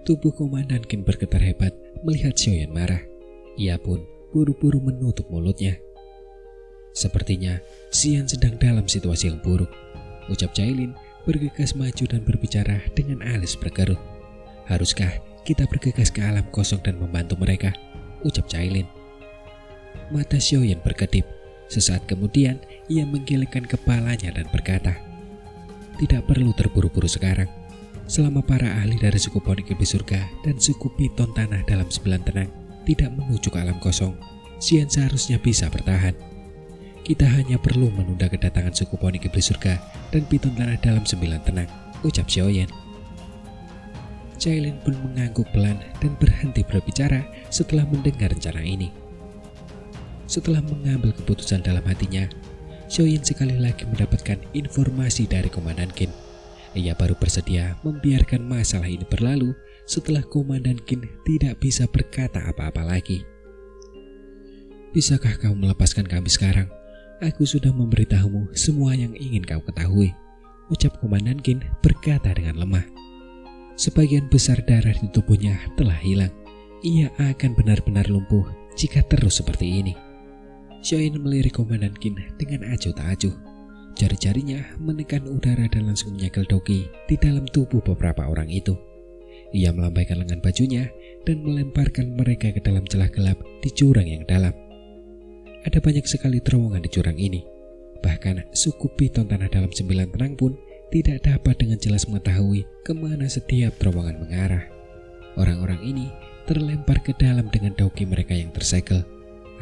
Tubuh Komandan Kin bergetar hebat melihat Xiaoyan marah. Ia pun buru-buru menutup mulutnya. Sepertinya Xian sedang dalam situasi yang buruk, ucap Cailin bergegas maju dan berbicara dengan alis berkerut. Haruskah kita bergegas ke alam kosong dan membantu mereka? Ucap Cailin. Mata Xiaoyan berkedip. Sesaat kemudian ia menggelengkan kepalanya dan berkata, tidak perlu terburu-buru sekarang. Selama para ahli dari suku Ponik Iblis Surga dan suku Piton Tanah dalam 9 tenang tidak menuju ke alam kosong, Xian seharusnya bisa bertahan. Kita hanya perlu menunda kedatangan suku Ponik Iblis Surga dan Piton Tanah dalam 9 tenang, ucap Xiaoyan. Cailin pun mengangguk pelan dan berhenti berbicara setelah mendengar rencana ini. Setelah mengambil keputusan dalam hatinya, Xiaoyan sekali lagi mendapatkan informasi dari Komandan Kin. Ia baru bersedia membiarkan masalah ini berlalu setelah Komandan Kin tidak bisa berkata apa-apa lagi. Bisakah kau melepaskan kami sekarang? Aku sudah memberitahumu semua yang ingin kau ketahui, ucap Komandan Kin berkata dengan lemah. Sebagian besar darah di tubuhnya telah hilang. Ia akan benar-benar lumpuh jika terus seperti ini. Xiaoyan melirik Komandan Kin dengan acuh tak acuh. Jari-jarinya menekan udara dan langsung menyekel doki di dalam tubuh beberapa orang itu. Ia melambaikan lengan bajunya dan melemparkan mereka ke dalam celah gelap di jurang yang dalam. Ada banyak sekali terowongan di jurang ini. Bahkan suku Piton Tanah dalam 9 tenang pun tidak dapat dengan jelas mengetahui kemana setiap terowongan mengarah. Orang-orang ini terlempar ke dalam dengan doki mereka yang tersegel.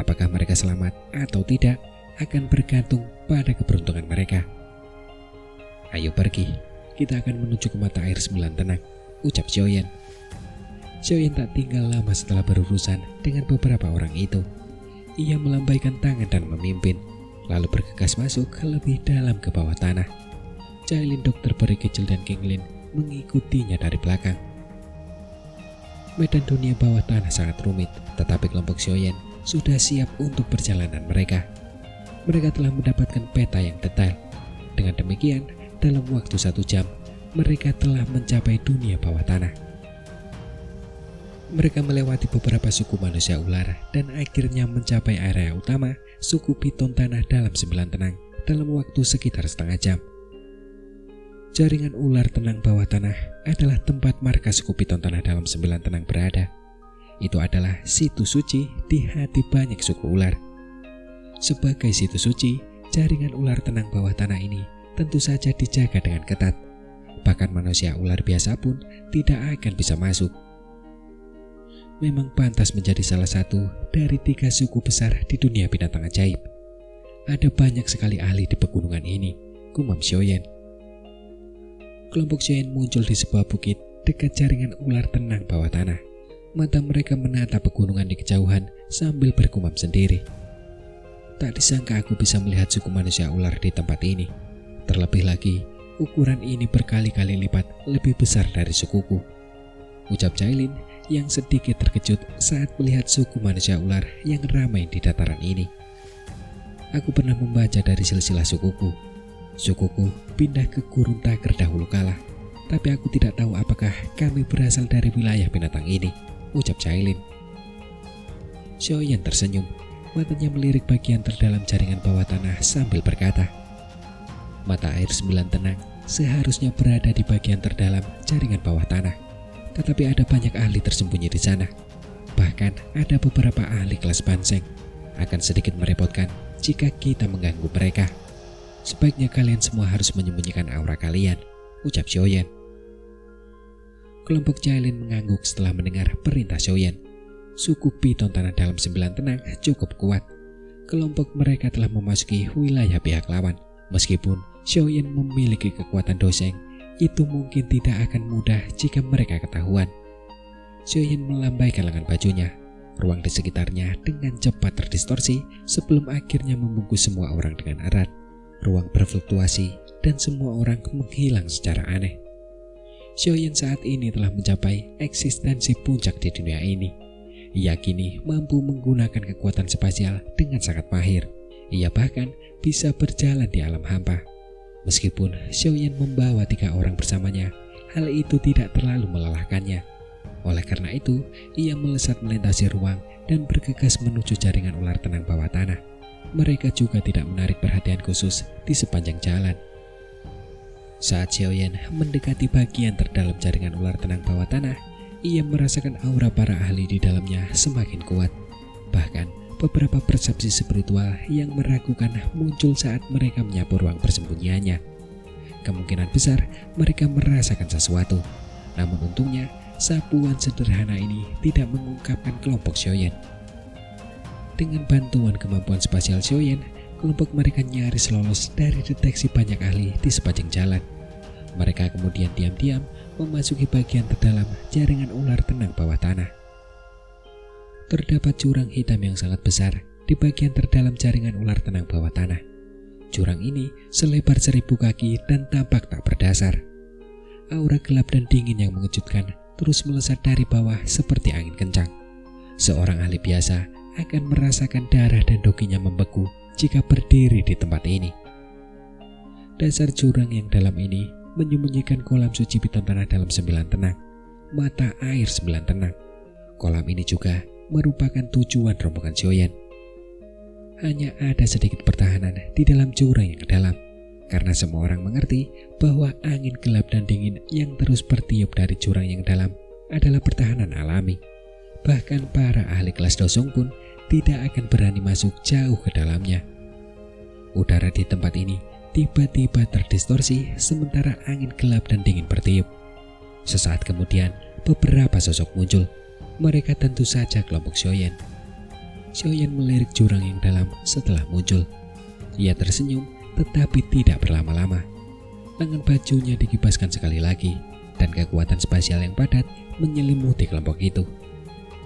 Apakah mereka selamat atau tidak akan bergantung pada keberuntungan mereka. Ayo pergi, kita akan menuju ke mata air 9 tenang, ucap Xiaoyan. Xiaoyan tak tinggal lama setelah berurusan dengan beberapa orang itu. Ia melambaikan tangan dan memimpin, lalu bergegas masuk ke lebih dalam ke bawah tanah. Cailin, Dokter Peri Kecil dan Kinglin mengikutinya dari belakang. Medan dunia bawah tanah sangat rumit, tetapi kelompok Xiaoyan sudah siap untuk perjalanan mereka. Mereka telah mendapatkan peta yang detail. Dengan demikian, dalam waktu 1 jam, mereka telah mencapai dunia bawah tanah. Mereka melewati beberapa suku manusia ular dan akhirnya mencapai area utama suku Piton Tanah dalam 9 tenang dalam waktu sekitar setengah jam. Jaringan ular tenang bawah tanah adalah tempat markas suku Piton Tanah dalam 9 tenang berada. Itu adalah situs suci di hati banyak suku ular. Sebagai situs suci, jaringan ular tenang bawah tanah ini tentu saja dijaga dengan ketat. Bahkan manusia ular biasa pun tidak akan bisa masuk. Memang pantas menjadi salah satu dari 3 suku besar di dunia binatang ajaib. Ada banyak sekali ahli di pegunungan ini, gumam Xiaoyan. Kelompok Xiaoyan muncul di sebuah bukit dekat jaringan ular tenang bawah tanah. Mata mereka menatap pegunungan di kejauhan sambil bergumam sendiri. Tak disangka aku bisa melihat suku manusia ular di tempat ini. Terlebih lagi, ukuran ini berkali-kali lipat lebih besar dari sukuku, ucap Cailin yang sedikit terkejut saat melihat suku manusia ular yang ramai di dataran ini. Aku pernah membaca dari silsilah sukuku. Sukuku pindah ke Gurun Taker dahulu kala, tapi aku tidak tahu apakah kami berasal dari wilayah binatang ini, ucap Cailin. Xiaoyan tersenyum, matanya melirik bagian terdalam jaringan bawah tanah sambil berkata, mata air 9 tenang seharusnya berada di bagian terdalam jaringan bawah tanah, tetapi ada banyak ahli tersembunyi di sana. Bahkan ada beberapa ahli kelas Banseng. Akan sedikit merepotkan jika kita mengganggu mereka. Sebaiknya kalian semua harus menyembunyikan aura kalian, ucap Xiaoyan. Kelompok Cailin mengangguk setelah mendengar perintah Xiaoyan. Suku Piton Tanah dalam 9 tenang cukup kuat. Kelompok mereka telah memasuki wilayah pihak lawan. Meskipun Xiaoyan memiliki kekuatan doseng, itu mungkin tidak akan mudah jika mereka ketahuan. Xiaoyan melambaikan lengan bajunya. Ruang di sekitarnya dengan cepat terdistorsi sebelum akhirnya membungkus semua orang dengan erat. Ruang berfluktuasi dan semua orang menghilang secara aneh. Xiaoyan saat ini telah mencapai eksistensi puncak di dunia ini. Ia kini mampu menggunakan kekuatan spasial dengan sangat mahir. Ia bahkan bisa berjalan di alam hampa. Meskipun Xiaoyan membawa 3 orang bersamanya, hal itu tidak terlalu melelahkannya. Oleh karena itu, ia melesat melintasi ruang dan bergegas menuju jaringan ular tenang bawah tanah. Mereka juga tidak menarik perhatian khusus di sepanjang jalan. Saat Xiaoyan mendekati bagian terdalam jaringan ular tenang bawah tanah, ia merasakan aura para ahli di dalamnya semakin kuat. Bahkan, beberapa persepsi spiritual yang meragukan muncul saat mereka menyapu ruang persembunyiannya. Kemungkinan besar mereka merasakan sesuatu. Namun untungnya, sapuan sederhana ini tidak mengungkapkan kelompok Xiaoyan. Dengan bantuan kemampuan spasial Xiaoyan, kelompok mereka nyaris lolos dari deteksi banyak ahli di sepanjang jalan. Mereka kemudian diam-diam memasuki bagian terdalam jaringan ular tenang bawah tanah. Terdapat jurang hitam yang sangat besar di bagian terdalam jaringan ular tenang bawah tanah. Jurang ini selebar 1000 kaki dan tampak tak berdasar. Aura gelap dan dingin yang mengejutkan terus melesat dari bawah seperti angin kencang. Seorang ahli biasa akan merasakan darah dan doginya membeku jika berdiri di tempat ini. Dasar jurang yang dalam ini menyembunyikan kolam suci piton tanah dalam 9 tenang, mata air 9 tenang. Kolam ini juga merupakan tujuan rombongan Xiaoyan. Hanya ada sedikit pertahanan di dalam jurang yang dalam, karena semua orang mengerti bahwa angin gelap dan dingin yang terus bertiup dari jurang yang dalam adalah pertahanan alami. Bahkan para ahli kelas Dosong pun tidak akan berani masuk jauh ke dalamnya. Udara di tempat ini tiba-tiba terdistorsi sementara angin gelap dan dingin bertiup. Sesaat kemudian, beberapa sosok muncul. Mereka tentu saja kelompok Xiaoyan. Xiaoyan melirik jurang yang dalam setelah muncul. Ia tersenyum tetapi tidak berlama-lama. Lengan bajunya dikibaskan sekali lagi dan kekuatan spasial yang padat menyelimuti kelompok itu.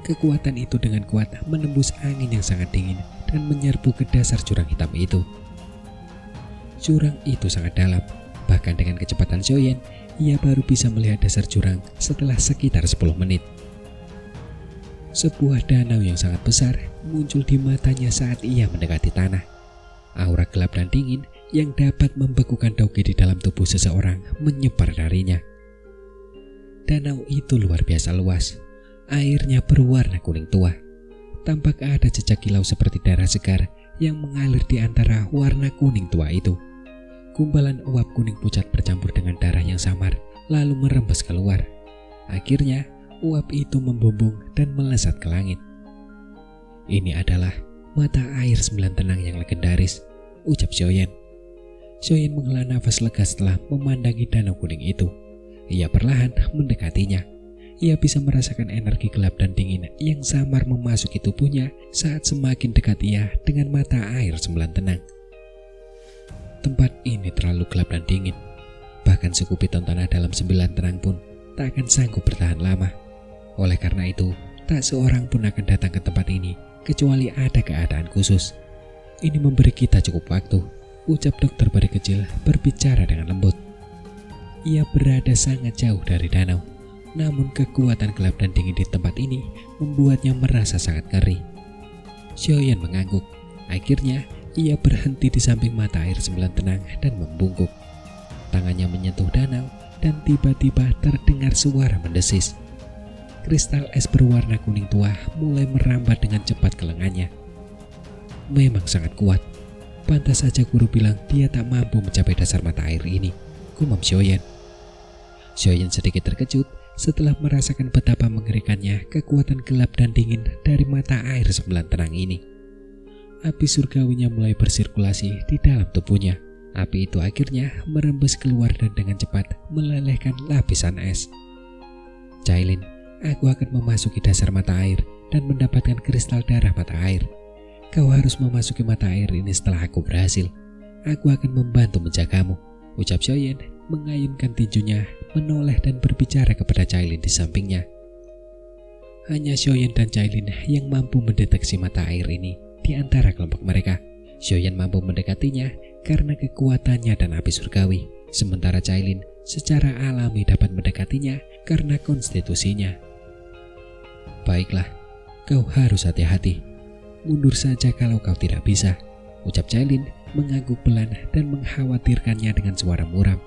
Kekuatan itu dengan kuat menembus angin yang sangat dingin dan menyerbu ke dasar jurang hitam itu. Jurang itu sangat dalam, bahkan dengan kecepatan Xiaoyan, ia baru bisa melihat dasar jurang setelah sekitar 10 menit. Sebuah danau yang sangat besar muncul di matanya saat ia mendekati tanah. Aura gelap dan dingin yang dapat membekukan doge di dalam tubuh seseorang menyebar darinya. Danau itu luar biasa luas. Airnya berwarna kuning tua. Tampak ada jejak kilau seperti darah segar yang mengalir di antara warna kuning tua itu. Gumpalan uap kuning pucat bercampur dengan darah yang samar lalu merembes keluar. Akhirnya uap itu membumbung dan melesat ke langit. Ini adalah mata air 9 tenang yang legendaris, ucap Xiaoyan. Xiaoyan menghela nafas lega setelah memandangi danau kuning itu. Ia perlahan mendekatinya. Ia bisa merasakan energi gelap dan dingin yang samar memasuki tubuhnya saat semakin dekat ia dengan mata air 9 tenang. Tempat ini terlalu gelap dan dingin. Bahkan suku piton tanah dalam 9 tenang pun tak akan sanggup bertahan lama. Oleh karena itu, tak seorang pun akan datang ke tempat ini kecuali ada keadaan khusus. Ini memberi kita cukup waktu, ucap dokter bayi kecil berbicara dengan lembut. Ia berada sangat jauh dari danau, namun kekuatan gelap dan dingin di tempat ini membuatnya merasa sangat ngeri. Xiaoyan mengangguk. Akhirnya, ia berhenti di samping mata air 9 tenang dan membungkuk. Tangannya menyentuh danau dan tiba-tiba terdengar suara mendesis. Kristal es berwarna kuning tua mulai merambat dengan cepat ke lengannya. Memang sangat kuat. Pantas saja guru bilang dia tak mampu mencapai dasar mata air ini, gumam Xiaoyan. Xiaoyan sedikit terkejut setelah merasakan betapa mengerikannya kekuatan gelap dan dingin dari mata air 9 tenang ini. Api surgawinya mulai bersirkulasi di dalam tubuhnya. Api itu akhirnya merembes keluar dan dengan cepat melelehkan lapisan es. Cailin, aku akan memasuki dasar mata air dan mendapatkan kristal darah mata air. Kau harus memasuki mata air ini setelah aku berhasil. Aku akan membantu menjagamu, ucap Xiaoyan mengayunkan tinjunya, menoleh dan berbicara kepada Cailin di sampingnya. Hanya Xiaoyan dan Cailin yang mampu mendeteksi mata air ini di antara kelompok mereka. Xiaoyan mampu mendekatinya karena kekuatannya dan api surgawi, sementara Cailin secara alami dapat mendekatinya karena konstitusinya. Baiklah, kau harus hati-hati. Mundur saja kalau kau tidak bisa, ucap Cailin mengangguk pelan dan mengkhawatirkannya dengan suara muram.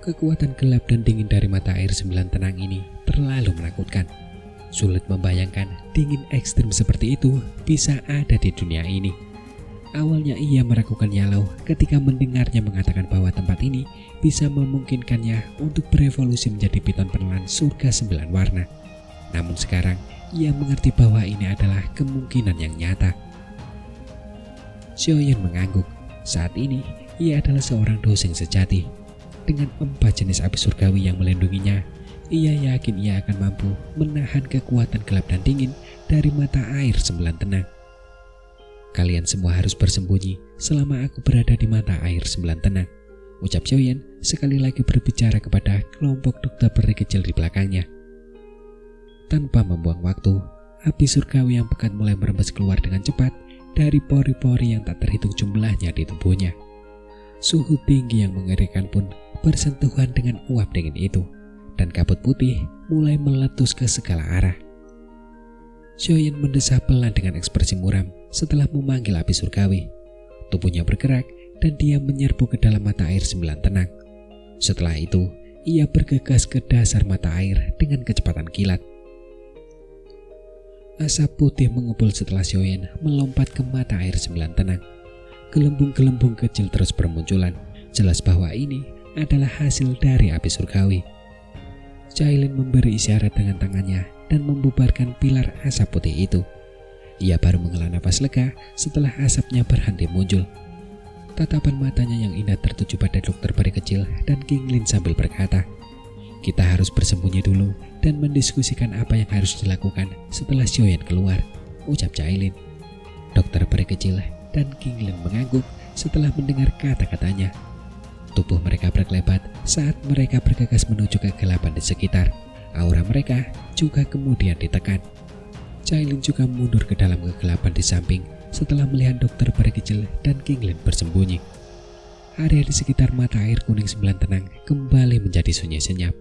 Kekuatan gelap dan dingin dari mata air sembilan tenang ini terlalu menakutkan. Sulit membayangkan dingin ekstrim seperti itu bisa ada di dunia ini. Awalnya ia meragukan Yalow ketika mendengarnya mengatakan bahwa tempat ini bisa memungkinkannya untuk berevolusi menjadi piton penelan surga 9 warna. Namun sekarang ia mengerti bahwa ini adalah kemungkinan yang nyata. Xiaoyan mengangguk. Saat ini ia adalah seorang doseng sejati. Dengan 4 jenis api surgawi yang melindunginya, ia yakin ia akan mampu menahan kekuatan gelap dan dingin dari mata air sembilan tenang. Kalian semua harus bersembunyi selama aku berada di mata air sembilan tenang, ucap Xiaoyan sekali lagi berbicara kepada kelompok dokter peri kecil di belakangnya. Tanpa membuang waktu, api surgawi yang pekat mulai merembes keluar dengan cepat dari pori-pori yang tak terhitung jumlahnya di tubuhnya. Suhu tinggi yang mengerikan pun bersentuhan dengan uap dingin itu, dan kabut putih mulai meletus ke segala arah. Xiaoyan mendesah pelan dengan ekspresi muram setelah memanggil api surgawi. Tubuhnya bergerak dan dia menyerbu ke dalam mata air sembilan tenang. Setelah itu, ia bergegas ke dasar mata air dengan kecepatan kilat. Asap putih mengepul setelah Xiaoyan melompat ke mata air sembilan tenang. Gelembung-gelembung kecil terus bermunculan, jelas bahwa ini adalah hasil dari api surgawi. Cailin memberi isyarat dengan tangannya dan membubarkan pilar asap putih itu. Ia baru menghela napas lega setelah asapnya berhenti muncul. Tatapan matanya yang indah tertuju pada dokter peri kecil dan King Lin sambil berkata, "Kita harus bersembunyi dulu dan mendiskusikan apa yang harus dilakukan setelah Xiaoyan keluar," ucap Cailin. Dokter peri kecil dan King Lin mengangguk setelah mendengar kata-katanya. Tubuh mereka berkelebat saat mereka bergegas menuju kegelapan di sekitar. Aura mereka juga kemudian ditekan. Cailin juga mundur ke dalam kegelapan di samping setelah melihat dokter peri kecil dan King Lin bersembunyi. Area di sekitar mata air kuning sembilan tenang kembali menjadi sunyi senyap.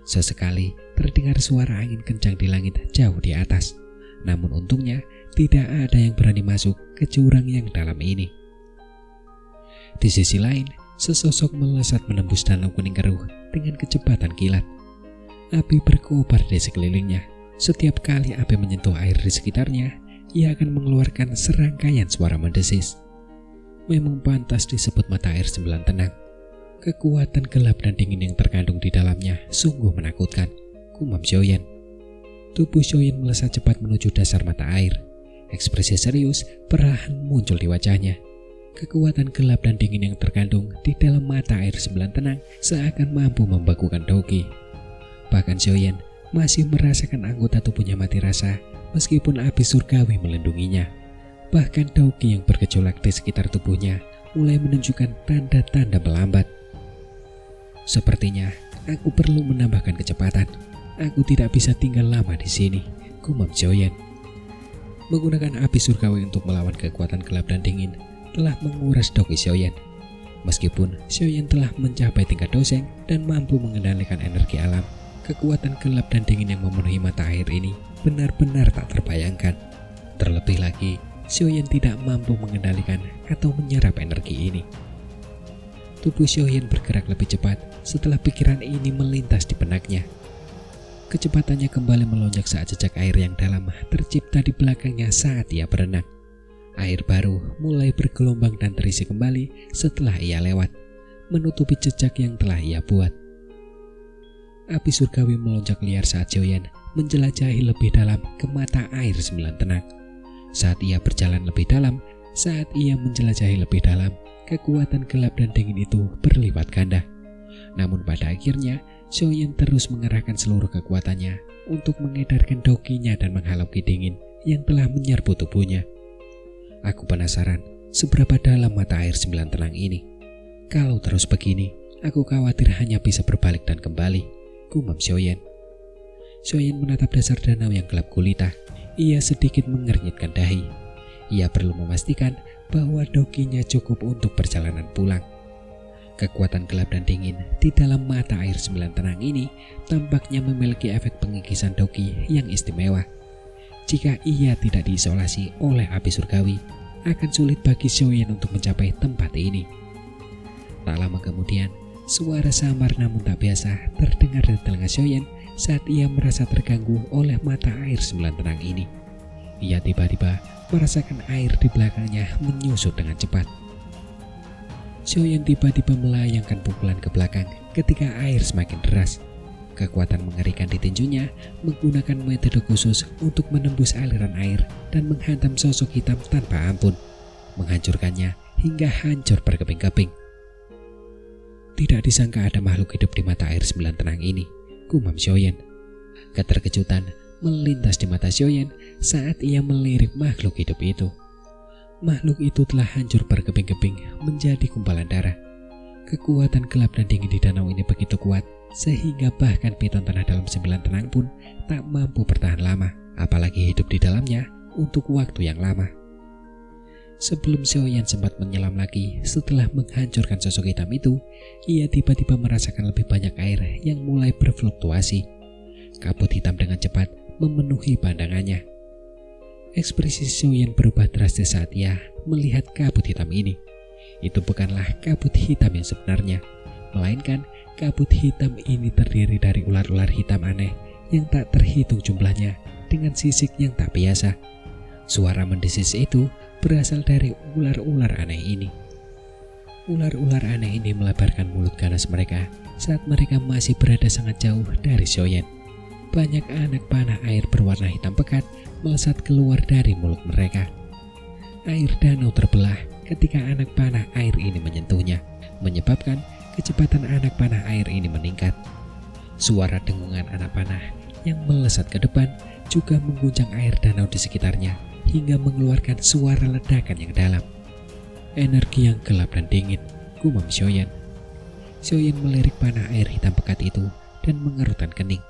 Sesekali terdengar suara angin kencang di langit jauh di atas. Namun untungnya tidak ada yang berani masuk ke jurang yang dalam ini. Di sisi lain, sesosok melesat menembus danau kuning keruh dengan kecepatan kilat. Api berkobar di sekelilingnya. Setiap kali api menyentuh air di sekitarnya, ia akan mengeluarkan serangkaian suara mendesis. Memang pantas disebut mata air sembilan tenang. Kekuatan gelap dan dingin yang terkandung di dalamnya sungguh menakutkan, gumam Xiaoyan. Tubuh Xiaoyan melesat cepat menuju dasar mata air. Ekspresi serius perlahan muncul di wajahnya. Kekuatan gelap dan dingin yang terkandung di dalam mata air sembilan tenang seakan mampu membekukan Dogi. Bahkan Xiaoyan masih merasakan anggota tubuhnya mati rasa meskipun api surgawi melindunginya. Bahkan Dogi yang bergejolak di sekitar tubuhnya mulai menunjukkan tanda-tanda melambat. Sepertinya aku perlu menambahkan kecepatan. Aku tidak bisa tinggal lama di sini, gumam Xiaoyan. Menggunakan api surgawi untuk melawan kekuatan gelap dan dingin telah menguras Dogi Xiaoyan. Meskipun Xiaoyan telah mencapai tingkat doseng dan mampu mengendalikan energi alam, kekuatan gelap dan dingin yang memenuhi mata air ini benar-benar tak terbayangkan. Terlebih lagi, Xiaoyan tidak mampu mengendalikan atau menyerap energi ini. Tubuh Xiaoyan bergerak lebih cepat setelah pikiran ini melintas di benaknya. Kecepatannya kembali melonjak saat jejak air yang dalam tercipta di belakangnya saat ia berenang. Air baru mulai bergelombang dan terisi kembali setelah ia lewat, menutupi jejak yang telah ia buat. Api surgawi melonjak liar saat Xiaoyan menjelajahi lebih dalam ke mata air sembilan tenang. Saat ia berjalan lebih dalam, saat ia menjelajahi lebih dalam, kekuatan gelap dan dingin itu berlipat ganda. Namun pada akhirnya, Xiaoyan terus mengerahkan seluruh kekuatannya untuk mengedarkan doginya dan menghalau ki dingin yang telah menyerbu tubuhnya. Aku penasaran seberapa dalam mata air sembilan tenang ini. Kalau terus begini, aku khawatir hanya bisa berbalik dan kembali, gumam Xiaoyan. Xiaoyan menatap dasar danau yang gelap gulita. Ia sedikit mengernyitkan dahi. Ia perlu memastikan bahwa doginya cukup untuk perjalanan pulang. Kekuatan gelap dan dingin di dalam mata air sembilan tenang ini tampaknya memiliki efek pengikisan dogi yang istimewa. Jika ia tidak diisolasi oleh api surgawi, akan sulit bagi Xiaoyan untuk mencapai tempat ini. Tak lama kemudian, suara samar namun tak biasa terdengar di telinga Xiaoyan saat ia merasa terganggu oleh mata air sembilan tenang ini. Ia tiba-tiba merasakan air di belakangnya menyusut dengan cepat. Xiaoyan tiba-tiba melayangkan pukulan ke belakang ketika air semakin deras. Kekuatan mengerikan di tinjunya menggunakan metode khusus untuk menembus aliran air dan menghantam sosok hitam tanpa ampun, menghancurkannya hingga hancur berkeping-keping. Tidak disangka ada makhluk hidup di mata air sembilan tenang ini, gumam Xiaoyan. Keterkejutan melintas di mata Xiaoyan saat ia melirik makhluk hidup itu. Makhluk itu telah hancur berkeping-keping menjadi gumpalan darah. Kekuatan gelap dan dingin di danau ini begitu kuat sehingga bahkan piton tanah dalam sembilan tenang pun tak mampu bertahan lama, apalagi hidup di dalamnya untuk waktu yang lama. Sebelum Xiaoyan sempat menyelam lagi setelah menghancurkan sosok hitam itu, ia tiba-tiba merasakan lebih banyak air yang mulai berfluktuasi. Kabut hitam dengan cepat memenuhi pandangannya. Ekspresi Xiaoyan berubah drastis saat ia melihat kabut hitam ini. Itu bukanlah kabut hitam yang sebenarnya, melainkan kabut hitam ini terdiri dari ular-ular hitam aneh yang tak terhitung jumlahnya dengan sisik yang tak biasa. Suara mendesis itu berasal dari ular-ular aneh ini. Ular-ular aneh ini melebarkan mulut ganas mereka saat mereka masih berada sangat jauh dari Xiaoyan. Banyak anak panah air berwarna hitam pekat melesat keluar dari mulut mereka. Air danau terbelah ketika anak panah air ini menyentuhnya, menyebabkan kecepatan anak panah air ini meningkat. Suara dengungan anak panah yang melesat ke depan juga mengguncang air danau di sekitarnya hingga mengeluarkan suara ledakan yang dalam. Energi yang gelap dan dingin, gumam Xiaoyan. Xiaoyan melirik panah air hitam pekat itu dan mengerutkan kening.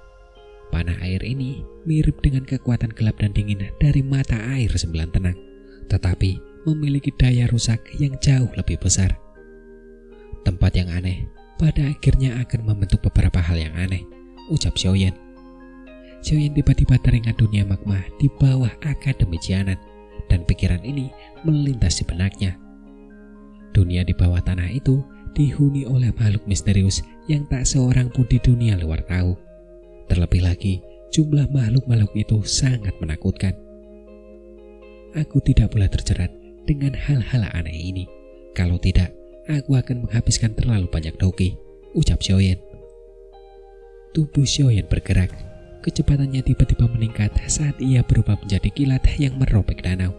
Panah air ini mirip dengan kekuatan gelap dan dingin dari mata air sembilan tenang, tetapi memiliki daya rusak yang jauh lebih besar. Tempat yang aneh pada akhirnya akan membentuk beberapa hal yang aneh, ucap Xiaoyan. Xiaoyan tiba-tiba teringat dunia magma di bawah Akademi Jianan, dan pikiran ini melintas di benaknya. Dunia di bawah tanah itu dihuni oleh makhluk misterius yang tak seorang pun di dunia luar tahu. Terlebih lagi, jumlah makhluk-makhluk itu sangat menakutkan. Aku tidak boleh terjerat dengan hal-hal aneh ini. Kalau tidak, aku akan menghabiskan terlalu banyak doki, ucap Xiaoyan. Tubuh Xiaoyan bergerak. Kecepatannya tiba-tiba meningkat saat ia berubah menjadi kilat yang merobek danau.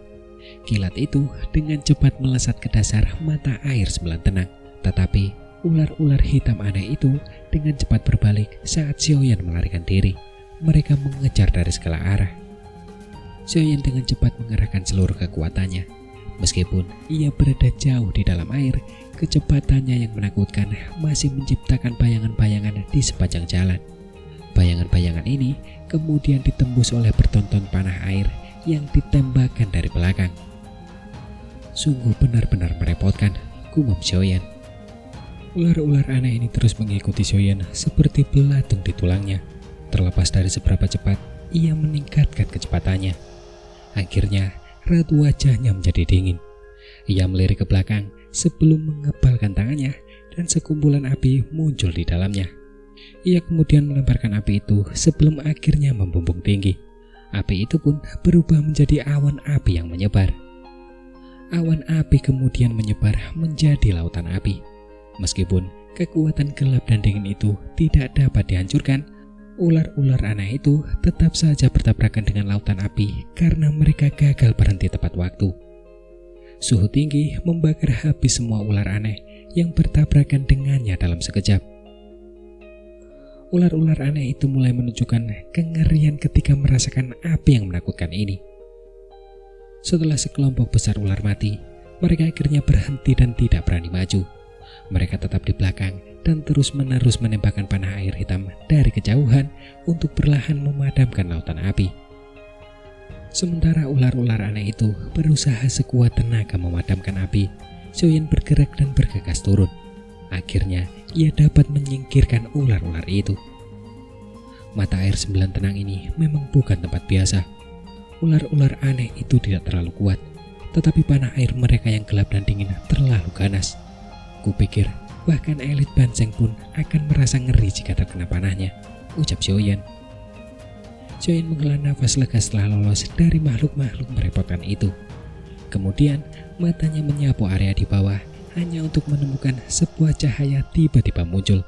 Kilat itu dengan cepat melesat ke dasar mata air sembilan tenang. Tetapi ular-ular hitam aneh itu dengan cepat berbalik saat Xiaoyan melarikan diri. Mereka mengejar dari segala arah. Xiaoyan dengan cepat mengerahkan seluruh kekuatannya. Meskipun ia berada jauh di dalam air, kecepatannya yang menakutkan masih menciptakan bayangan-bayangan di sepanjang jalan. Bayangan-bayangan ini kemudian ditembus oleh bertonton panah air yang ditembakkan dari belakang. Sungguh benar-benar merepotkan, gumam Xiaoyan. Ular-ular aneh ini terus mengikuti Xiaoyan seperti belatung di tulangnya. Terlepas dari seberapa cepat ia meningkatkan kecepatannya, akhirnya raut wajahnya menjadi dingin. Ia melirik ke belakang sebelum mengepalkan tangannya dan sekumpulan api muncul di dalamnya. Ia kemudian melemparkan api itu sebelum akhirnya membumbung tinggi. Api itu pun berubah menjadi awan api yang menyebar. Awan api kemudian menyebar menjadi lautan api. Meskipun kekuatan gelap dan dingin itu tidak dapat dihancurkan, ular-ular aneh itu tetap saja bertabrakan dengan lautan api karena mereka gagal berhenti tepat waktu. Suhu tinggi membakar habis semua ular aneh yang bertabrakan dengannya dalam sekejap. Ular-ular aneh itu mulai menunjukkan kengerian ketika merasakan api yang menakutkan ini. Setelah sekelompok besar ular mati, mereka akhirnya berhenti dan tidak berani maju. Mereka tetap di belakang dan terus-menerus menembakkan panah air hitam dari kejauhan untuk perlahan memadamkan lautan api. Sementara ular-ular aneh itu berusaha sekuat tenaga memadamkan api, Xiaoyan bergerak dan bergegas turun. Akhirnya ia dapat menyingkirkan ular-ular itu. Mata air sembilan tenang ini memang bukan tempat biasa. Ular-ular aneh itu tidak terlalu kuat, tetapi panah air mereka yang gelap dan dingin terlalu ganas. Kupikir Bahkan elit Banseng pun akan merasa ngeri jika terkena panahnya, ucap Xiaoyan. Xiaoyan menghela nafas lega setelah lolos dari makhluk-makhluk merepotkan itu. Kemudian matanya menyapu area di bawah hanya untuk menemukan sebuah cahaya tiba-tiba muncul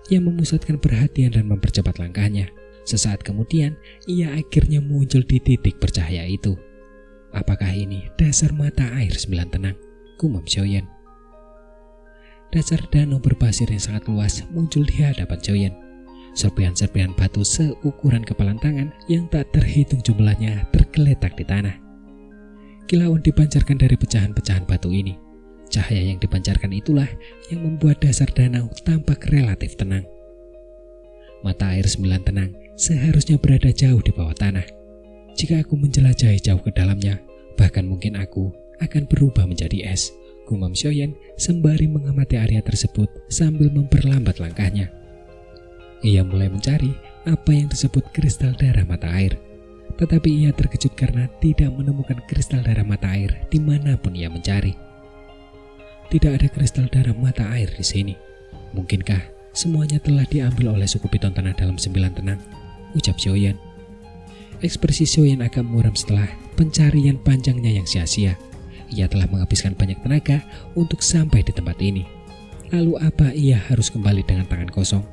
yang memusatkan perhatian dan mempercepat langkahnya. Sesaat kemudian ia akhirnya muncul di titik bercahaya itu. Apakah ini dasar mata air 9 tenang? Gumam Xiaoyan. Dasar danau berpasir yang sangat luas muncul di hadapan Xiaoyan. Serpihan-serpihan batu seukuran kepalan tangan yang tak terhitung jumlahnya tergeletak di tanah. Kilauan dipancarkan dari pecahan-pecahan batu ini. Cahaya yang dipancarkan itulah yang membuat dasar danau tampak relatif tenang. Mata air 9 tenang seharusnya berada jauh di bawah tanah. Jika aku menjelajahi jauh ke dalamnya, bahkan mungkin aku akan berubah menjadi es, gumam Xiaoyan sembari mengamati area tersebut sambil memperlambat langkahnya. Ia mulai mencari apa yang disebut kristal darah mata air. Tetapi ia terkejut karena tidak menemukan kristal darah mata air dimanapun ia mencari. Tidak ada kristal darah mata air di sini. Mungkinkah semuanya telah diambil oleh suku Piton Tanah dalam 9 tenang? Ucap Xiaoyan. Ekspresi Xiaoyan agak muram setelah pencarian panjangnya yang sia-sia. Ia telah menghabiskan banyak tenaga untuk sampai di tempat ini. Lalu apa ia harus kembali dengan tangan kosong?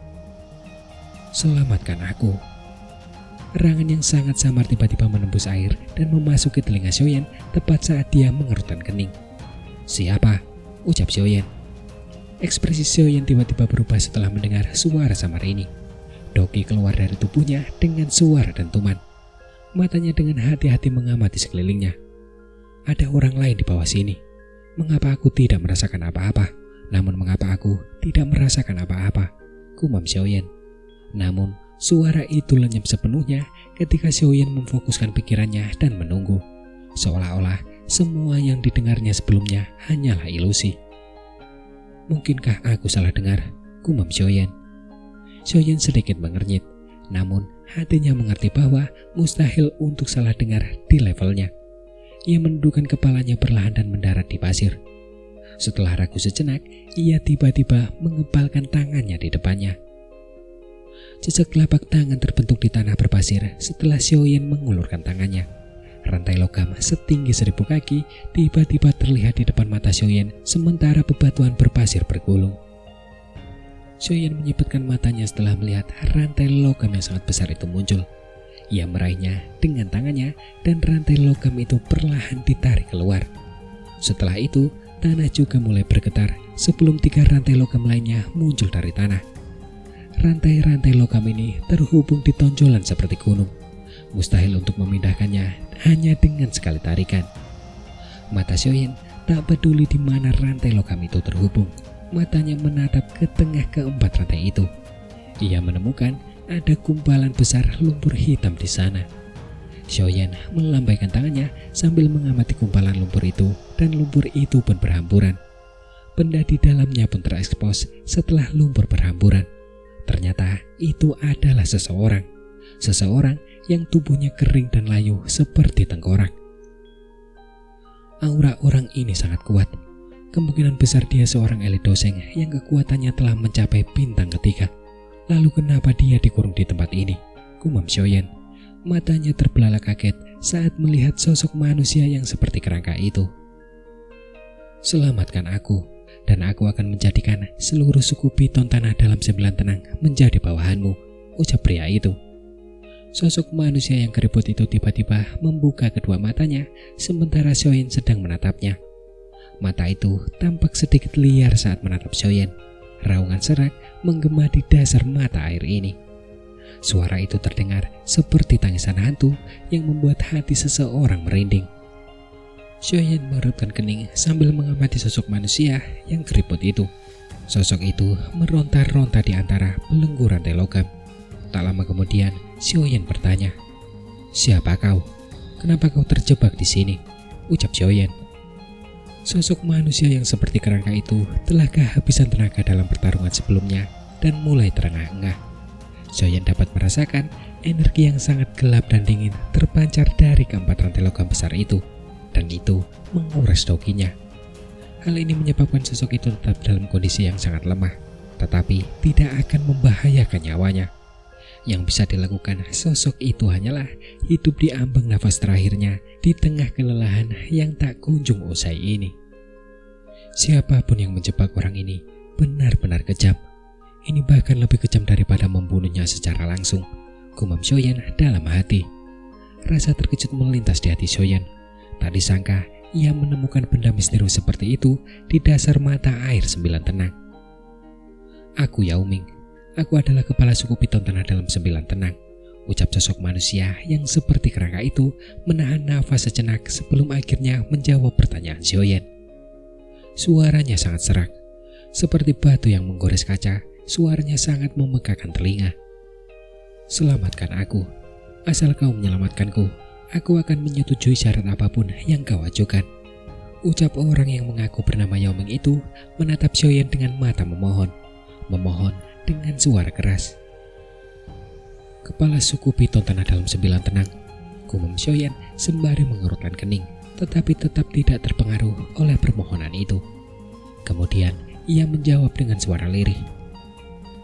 Selamatkan aku. Erangan yang sangat samar tiba-tiba menembus air dan memasuki telinga Xiaoyan tepat saat dia mengerutkan kening. Siapa? Ucap Xiaoyan. Ekspresi Xiaoyan tiba-tiba berubah setelah mendengar suara samar ini. Doki keluar dari tubuhnya dengan suara dentuman. Matanya dengan hati-hati mengamati sekelilingnya. Ada orang lain di bawah sini. Mengapa aku tidak merasakan apa-apa? Namun mengapa aku tidak merasakan apa-apa? Gumam Xiaoyan. Namun suara itu lenyap sepenuhnya ketika Xiaoyan memfokuskan pikirannya dan menunggu. Seolah-olah semua yang didengarnya sebelumnya hanyalah ilusi. Mungkinkah aku salah dengar? Gumam Xiaoyan. Xiaoyan sedikit mengernyit, namun hatinya mengerti bahwa mustahil untuk salah dengar di levelnya. Ia menundukkan kepalanya perlahan dan mendarat di pasir. Setelah ragu sejenak, ia tiba-tiba mengepalkan tangannya di depannya. Jejak telapak tangan terbentuk di tanah berpasir setelah Xiaoyan mengulurkan tangannya. Rantai logam setinggi 1000 kaki tiba-tiba terlihat di depan mata Xiaoyan sementara bebatuan berpasir bergulung. Xiaoyan menyipitkan matanya setelah melihat rantai logam yang sangat besar itu muncul. Ia meraihnya dengan tangannya dan rantai logam itu perlahan ditarik keluar. Setelah itu, tanah juga mulai bergetar sebelum 3 rantai logam lainnya muncul dari tanah. Rantai-rantai logam ini terhubung di tonjolan seperti gunung. Mustahil untuk memindahkannya hanya dengan sekali tarikan. Mata Xiaoyan tak peduli di mana rantai logam itu terhubung. Matanya menatap ke tengah keempat rantai itu. Ia menemukan ada gumpalan besar lumpur hitam di sana. Xiaoyan melambaikan tangannya sambil mengamati gumpalan lumpur itu dan lumpur itu pun berhamburan. Benda di dalamnya pun terekspos setelah lumpur berhamburan. Ternyata itu adalah seseorang yang tubuhnya kering dan layu seperti tengkorak. Aura orang ini sangat kuat. Kemungkinan besar dia seorang elit doseng yang kekuatannya telah mencapai bintang ketiga. Lalu kenapa dia dikurung di tempat ini? Gumam Xiaoyan. Matanya terbelalak kaget saat melihat sosok manusia yang seperti kerangka itu. Selamatkan aku, dan aku akan menjadikan seluruh suku Piton Tanah dalam 9 tenang menjadi bawahanmu, ucap pria itu. Sosok manusia yang keriput itu tiba-tiba membuka kedua matanya sementara Xiaoyan sedang menatapnya. Mata itu tampak sedikit liar saat menatap Xiaoyan. Raungan serak menggema di dasar mata air ini. Suara itu terdengar seperti tangisan hantu yang membuat hati seseorang merinding. Xiaoyan mengerutkan kening sambil mengamati sosok manusia yang keriput itu. Sosok itu meronta-ronta di antara belenggu rantai logam. Tak lama kemudian, Xiaoyan bertanya, "Siapa kau? Kenapa kau terjebak di sini?" ucap Xiaoyan. Sosok manusia yang seperti kerangka itu telah kehabisan tenaga dalam pertarungan sebelumnya dan mulai terengah-engah. Xiaoyan dapat merasakan energi yang sangat gelap dan dingin terpancar dari keempat rantai logam besar itu, dan itu menguras dokinya. Hal ini menyebabkan sosok itu tetap dalam kondisi yang sangat lemah, tetapi tidak akan membahayakan nyawanya. Yang bisa dilakukan sosok itu hanyalah hidup di ambang nafas terakhirnya di tengah kelelahan yang tak kunjung usai ini. Siapapun yang menjebak orang ini benar-benar kejam. Ini bahkan lebih kejam daripada membunuhnya secara langsung, gumam Xiaoyan dalam hati. Rasa terkejut melintas di hati Xiaoyan. Tak disangka ia menemukan benda misterius seperti itu di dasar mata air 9 tenang. Aku Yao Ming. Aku adalah kepala suku piton tanah dalam 9 tenang. Ucap sosok manusia yang seperti kerangka itu menahan nafas sejenak sebelum akhirnya menjawab pertanyaan Xiaoyan. Suaranya sangat serak. Seperti batu yang menggores kaca, suaranya sangat memegahkan telinga. Selamatkan aku. Asal kau menyelamatkanku, aku akan menyetujui syarat apapun yang kau ajukan. Ucap orang yang mengaku bernama Yao Ming itu menatap Xiaoyan dengan mata memohon. Memohon dengan suara keras. Kepala suku piton tanah dalam 9 tenang, gumam Xiaoyan sembari mengerutkan kening, tetapi tetap tidak terpengaruh oleh permohonan itu. Kemudian ia menjawab dengan suara lirih.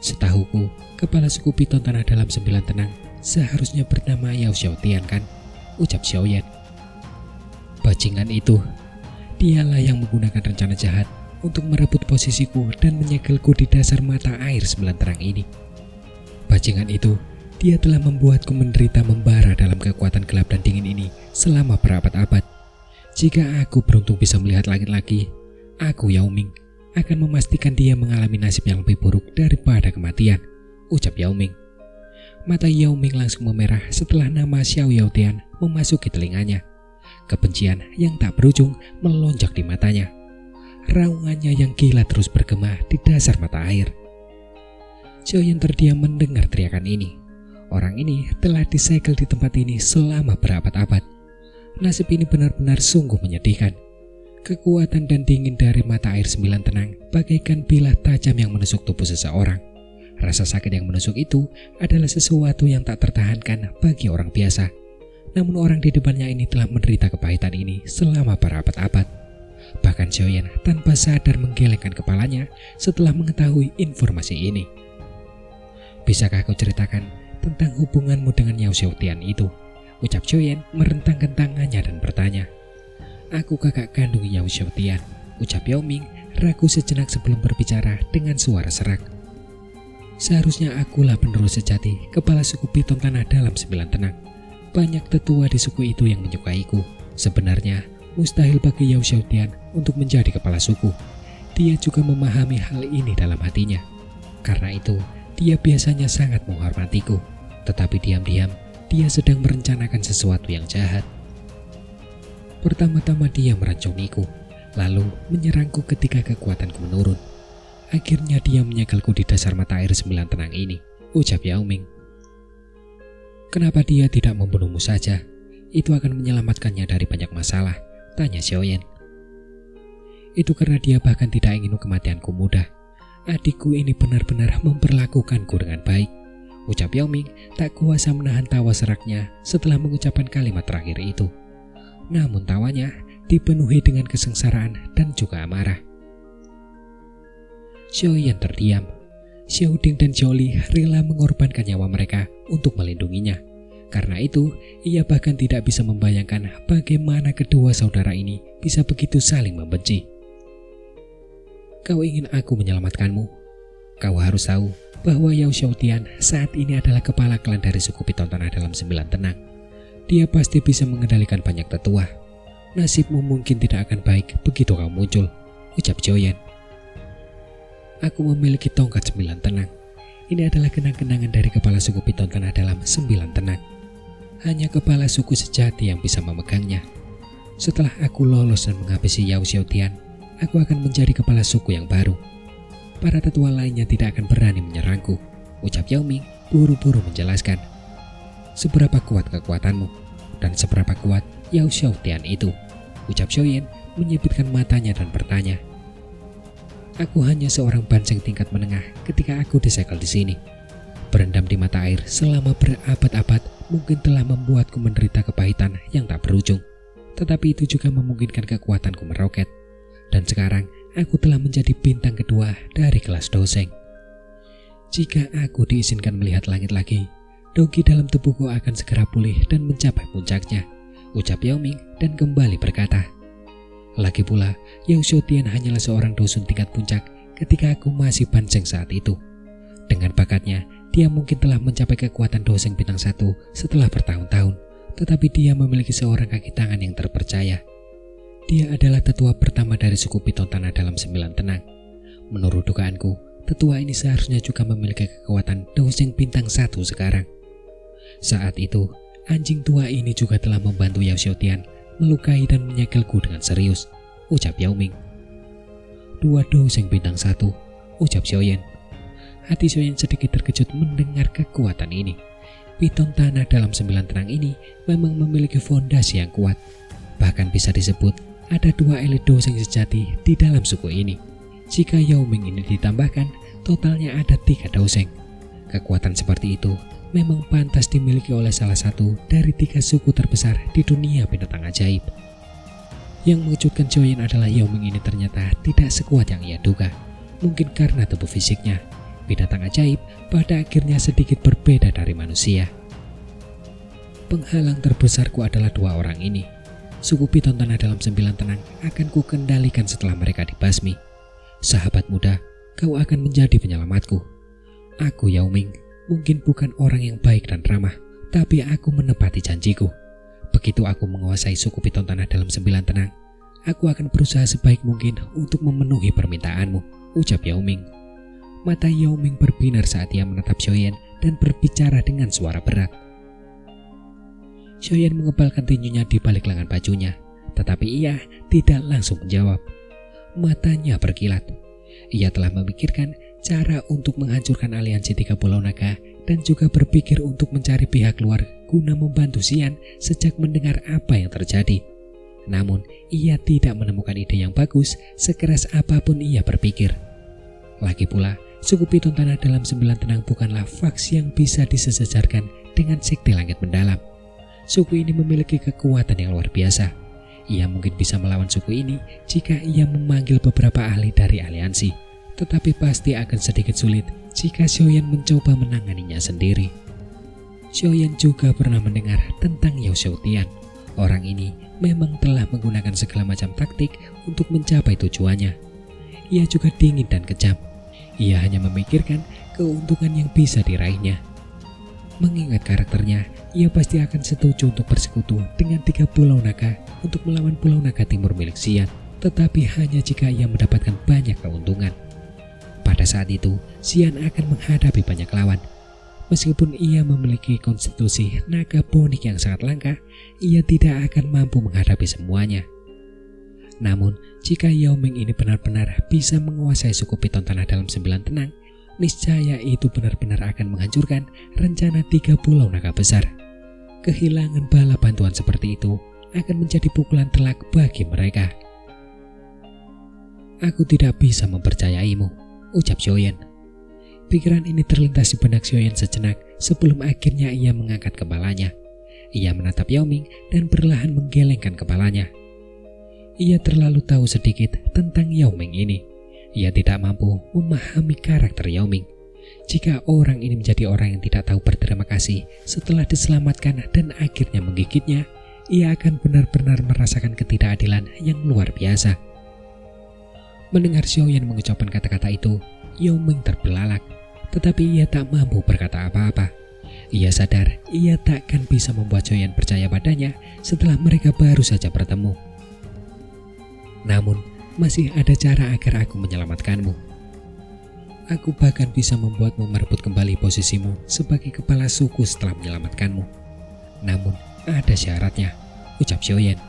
Setahuku, kepala suku piton tanah dalam 9 tenang seharusnya bernama Yao Xiaotian kan? Ucap Xiaoyan. Bajingan itu, dialah yang menggunakan rencana jahat untuk merebut posisiku dan menyegelku di dasar mata air 9 terang ini. Bajingan itu, dia telah membuatku menderita membara dalam kekuatan gelap dan dingin ini selama berabad-abad. Jika aku beruntung bisa melihat langit lagi, aku Yao Ming akan memastikan dia mengalami nasib yang lebih buruk daripada kematian, ucap Yao Ming. Mata Yao Ming langsung memerah setelah nama Xiao Yaotian memasuki telinganya. Kebencian yang tak berujung melonjak di matanya. Raungannya yang gila terus bergema di dasar mata air. Xiaoyan terdiam mendengar teriakan ini. Orang ini telah disegel di tempat ini selama berabad-abad. Nasib ini benar-benar sungguh menyedihkan. Kekuatan dan dingin dari mata air 9 tenang bagaikan bilah tajam yang menusuk tubuh seseorang. Rasa sakit yang menusuk itu adalah sesuatu yang tak tertahankan bagi orang biasa. Namun orang di depannya ini telah menderita kepahitan ini selama berabad-abad. Bahkan Xiaoyan tanpa sadar menggelengkan kepalanya setelah mengetahui informasi ini. Bisakah kau ceritakan tentang hubunganmu dengan Yao Xiaotian itu? Ucap Xiaoyan merentangkan tangannya dan bertanya. Aku kakak kandung Yao Xiaotian, ucap Yao Ming ragu sejenak sebelum berbicara dengan suara serak. Seharusnya akulah penerus sejati kepala suku piton tanah dalam 9 tenang. Banyak tetua di suku itu yang menyukaiku. Sebenarnya mustahil bagi Yao Xiaotian untuk menjadi kepala suku. Dia juga memahami hal ini dalam hatinya. Karena itu, dia biasanya sangat menghormatiku. Tetapi diam-diam, dia sedang merencanakan sesuatu yang jahat. Pertama-tama dia merancuniku, lalu menyerangku ketika kekuatanku menurun. Akhirnya dia menyegelku di dasar mata air 9 tenang ini, ucap Yao Ming. Kenapa dia tidak membunuhmu saja? Itu akan menyelamatkannya dari banyak masalah, tanya Xiaoyan. Itu karena dia bahkan tidak ingin kematianku mudah. Adikku ini benar-benar memperlakukanku dengan baik, ucap Yao Ming tak kuasa menahan tawa seraknya setelah mengucapkan kalimat terakhir itu. Namun tawanya dipenuhi dengan kesengsaraan dan juga amarah. Xiaoyan terdiam. Xiao Ding dan Xiao Li rela mengorbankan nyawa mereka untuk melindunginya. Karena itu, ia bahkan tidak bisa membayangkan bagaimana kedua saudara ini bisa begitu saling membenci. Kau ingin aku menyelamatkanmu? Kau harus tahu bahwa Yao Xiaotian saat ini adalah kepala klan dari suku piton tanah dalam 9 tenang. Dia pasti bisa mengendalikan banyak tetua. Nasibmu mungkin tidak akan baik begitu kau muncul, ucap Xiaoyan. Aku memiliki tongkat 9 tenang. Ini adalah kenang-kenangan dari kepala suku piton tanah dalam 9 tenang. Hanya kepala suku sejati yang bisa memegangnya. Setelah aku lolos dan menghabisi Yao Xiaotian, aku akan menjadi kepala suku yang baru. Para tetua lainnya tidak akan berani menyerangku, ucap Yao Ming buru-buru menjelaskan. Seberapa kuat kekuatanmu dan seberapa kuat Yao Xiaotian itu, ucap Xiaoyan menyipitkan matanya dan bertanya. Aku hanya seorang banceng tingkat menengah ketika aku disegel di sini. Berendam di mata air selama berabad-abad mungkin telah membuatku menderita kepahitan yang tak berujung. Tetapi itu juga memungkinkan kekuatanku meroket. Dan sekarang aku telah menjadi bintang kedua dari kelas doseng. Jika aku diizinkan melihat langit lagi, dogi dalam tubuhku akan segera pulih dan mencapai puncaknya, ucap Yao Ming dan kembali berkata, lagi pula, Yao Xiaotian hanyalah seorang dosun tingkat puncak ketika aku masih banceng saat itu. Dengan bakatnya, dia mungkin telah mencapai kekuatan doseng bintang 1 setelah bertahun-tahun, tetapi dia memiliki seorang kaki tangan yang terpercaya. Dia adalah tetua pertama dari suku Piton Tanah dalam 9 tenang. Menurut dugaanku, tetua ini seharusnya juga memiliki kekuatan doseng bintang 1 sekarang. Saat itu, anjing tua ini juga telah membantu Yao Xiaotian melukai dan menyegelku dengan serius, ucap Yao Ming. 2 doseng bintang 1, ucap Xiaoyan. Hati Xiaoyan sedikit terkejut mendengar kekuatan ini. Piton Tanah dalam 9 tenang ini memang memiliki fondasi yang kuat. Bahkan bisa disebut ada 2 elit doseng sejati di dalam suku ini. Jika Yao Ming ini ditambahkan, totalnya ada 3 doseng. Kekuatan seperti itu memang pantas dimiliki oleh salah satu dari 3 suku terbesar di dunia binatang ajaib. Yang mengejutkan Xiaoyan adalah Yao Ming ini ternyata tidak sekuat yang ia duga. Mungkin karena tubuh fisiknya, binatang ajaib pada akhirnya sedikit berbeda dari manusia. Penghalang terbesarku adalah 2 orang ini. Suku Piton Tanah dalam 9 tenang akan kukendalikan setelah mereka dibasmi. Sahabat muda, kau akan menjadi penyelamatku. Aku Yao Ming mungkin bukan orang yang baik dan ramah, tapi aku menepati janjiku. Begitu aku menguasai suku Piton Tanah dalam 9 tenang, aku akan berusaha sebaik mungkin untuk memenuhi permintaanmu, ucap Yao Ming. Mata Yao Ming berbinar saat ia menatap Xiaoyan dan berbicara dengan suara berat. Xiaoyan mengebalkan tinjunya di balik lengan bajunya, tetapi ia tidak langsung menjawab. Matanya berkilat. Ia telah memikirkan cara untuk menghancurkan aliansi 3 Pulau Naga dan juga berpikir untuk mencari pihak luar guna membantu Xian sejak mendengar apa yang terjadi. Namun, ia tidak menemukan ide yang bagus sekeras apapun ia berpikir. Lagi pula, suku Piton Tanah dalam 9 tenang bukanlah faksi yang bisa disejajarkan dengan sekte langit mendalam. Suku ini memiliki kekuatan yang luar biasa. Ia mungkin bisa melawan suku ini jika ia memanggil beberapa ahli dari aliansi, tetapi pasti akan sedikit sulit jika Xiaoyan mencoba menanganinya sendiri. Xiaoyan juga pernah mendengar tentang Yao Xiaotian. Orang ini memang telah menggunakan segala macam taktik untuk mencapai tujuannya. Ia juga dingin dan kejam. Ia hanya memikirkan keuntungan yang bisa diraihnya. Mengingat karakternya, ia pasti akan setuju untuk bersekutu dengan 3 Pulau Naga untuk melawan Pulau Naga Timur milik Xian, tetapi hanya jika ia mendapatkan banyak keuntungan. Pada saat itu, Xian akan menghadapi banyak lawan. Meskipun ia memiliki konstitusi naga bonik yang sangat langka, ia tidak akan mampu menghadapi semuanya. Namun, jika Yao Ming ini benar-benar bisa menguasai suku Piton Tanah dalam 9 tenang, niscaya itu benar-benar akan menghancurkan rencana 3 Pulau Naga besar. Kehilangan bala bantuan seperti itu akan menjadi pukulan telak bagi mereka. Aku tidak bisa mempercayaimu, ucap Xiaoyan. Pikiran ini terlintas di benak Xiaoyan sejenak sebelum akhirnya ia mengangkat kepalanya. Ia menatap Yao Ming dan perlahan menggelengkan kepalanya. Ia terlalu tahu sedikit tentang Yao Ming ini. Ia tidak mampu memahami karakter Yao Ming. Jika orang ini menjadi orang yang tidak tahu berterima kasih setelah diselamatkan dan akhirnya menggigitnya, ia akan benar-benar merasakan ketidakadilan yang luar biasa. Mendengar Xiaoyan mengucapkan kata-kata itu, Yao Ming terbelalak, tetapi ia tak mampu berkata apa-apa. Ia sadar ia takkan bisa membuat Xiaoyan percaya padanya setelah mereka baru saja bertemu. Namun, masih ada cara agar aku menyelamatkanmu. Aku bahkan bisa membuatmu merebut kembali posisimu sebagai kepala suku setelah menyelamatkanmu. Namun, ada syaratnya, ucap Xiaoyan.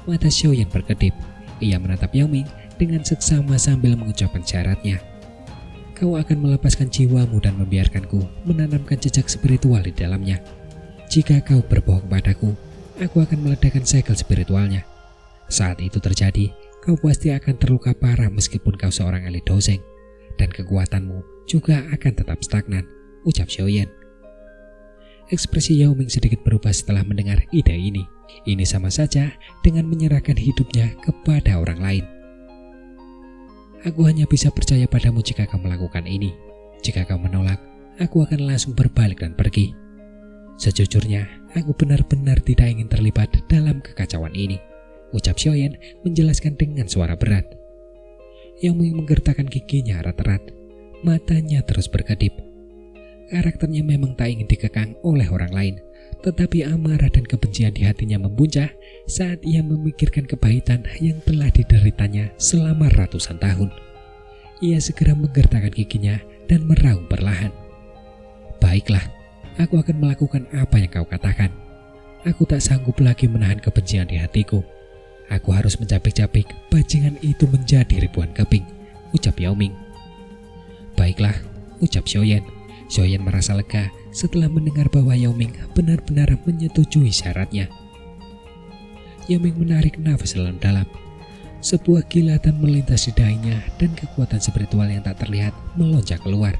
Mata Xiaoyan berkedip. Ia menatap Yao Ming dengan seksama sambil mengucapkan syaratnya. Kau akan melepaskan jiwamu dan membiarkanku menanamkan jejak spiritual di dalamnya. Jika kau berbohong padaku, aku akan meledakkan segel spiritualnya. Saat itu terjadi, kau pasti akan terluka parah meskipun kau seorang elit doseng, dan kekuatanmu juga akan tetap stagnan, ucap Xiaoyan. Ekspresi Yao Ming sedikit berubah setelah mendengar ide ini. Ini sama saja dengan menyerahkan hidupnya kepada orang lain. Aku hanya bisa percaya padamu jika kau melakukan ini. Jika kau menolak, aku akan langsung berbalik dan pergi. Sejujurnya, aku benar-benar tidak ingin terlibat dalam kekacauan ini, ucap Xiaoyan menjelaskan dengan suara berat. Yao Ming menggertakkan giginya erat-erat, matanya terus berkedip. Karakternya memang tak ingin dikekang oleh orang lain, tetapi amarah dan kebencian di hatinya membuncah saat ia memikirkan kepahitan yang telah dideritanya selama ratusan tahun. Ia segera menggertakkan giginya dan meraung perlahan. Baiklah, aku akan melakukan apa yang kau katakan. Aku tak sanggup lagi menahan kebencian di hatiku. Aku harus mencapik-capik bajingan itu menjadi ribuan keping, ucap Yao Ming. Baiklah, ucap Xiaoyan. Xiaoyan merasa lega setelah mendengar bahwa Yao Ming benar-benar menyetujui syaratnya. Yao Ming menarik nafas dalam-dalam. Sebuah kilatan melintas di dahinya dan kekuatan spiritual yang tak terlihat melonjak keluar.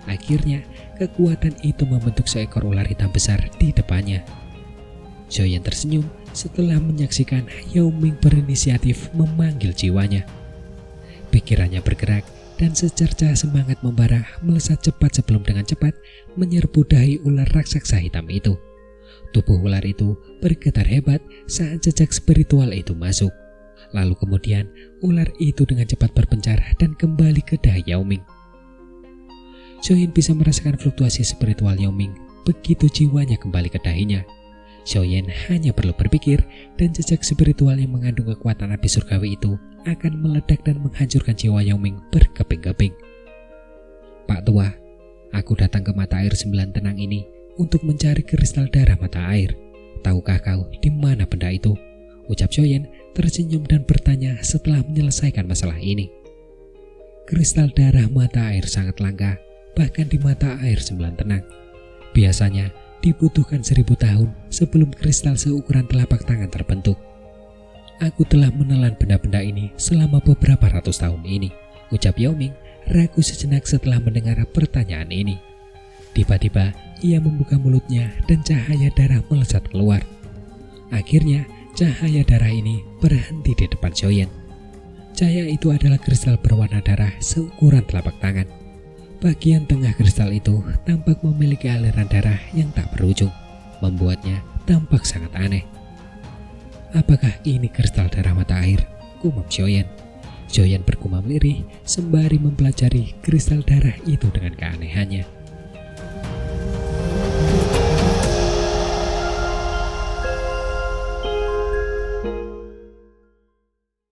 Akhirnya, kekuatan itu membentuk seekor ular hitam besar di depannya. Xiaoyan tersenyum setelah menyaksikan Yao Ming berinisiatif memanggil jiwanya. Pikirannya bergerak dan secercah semangat membara melesat cepat sebelum dengan cepat menyerbu dahi ular raksasa hitam itu. Tubuh ular itu bergetar hebat saat jejak spiritual itu masuk. Lalu kemudian ular itu dengan cepat berpencar dan kembali ke dahi Yao Ming. Xiaoyan bisa merasakan fluktuasi spiritual Yao Ming begitu jiwanya kembali ke dahinya. Xiaoyan hanya perlu berpikir dan jejak spiritual yang mengandung kekuatan api surgawi itu akan meledak dan menghancurkan jiwa Yao Ming berkeping-keping. Pak Tua, aku datang ke mata air 9 tenang ini untuk mencari kristal darah mata air. Tahukah kau di mana benda itu? Ucap Xiaoyan tersenyum dan bertanya setelah menyelesaikan masalah ini. Kristal darah mata air sangat langka, bahkan di mata air 9 tenang. Biasanya dibutuhkan 1000 tahun sebelum kristal seukuran telapak tangan terbentuk. Aku telah menelan benda-benda ini selama beberapa ratus tahun ini, ucap Yao Ming ragu sejenak setelah mendengar pertanyaan ini. Tiba-tiba ia membuka mulutnya dan cahaya darah melesat keluar. Akhirnya cahaya darah ini berhenti di depan Xiaoyan. Cahaya itu adalah kristal berwarna darah seukuran telapak tangan. Bagian tengah kristal itu tampak memiliki aliran darah yang tak berujung, membuatnya tampak sangat aneh. Apakah ini kristal darah mata air? Gumam Xiaoyan. Xiaoyan bergumam lirih sembari mempelajari kristal darah itu dengan keanehannya.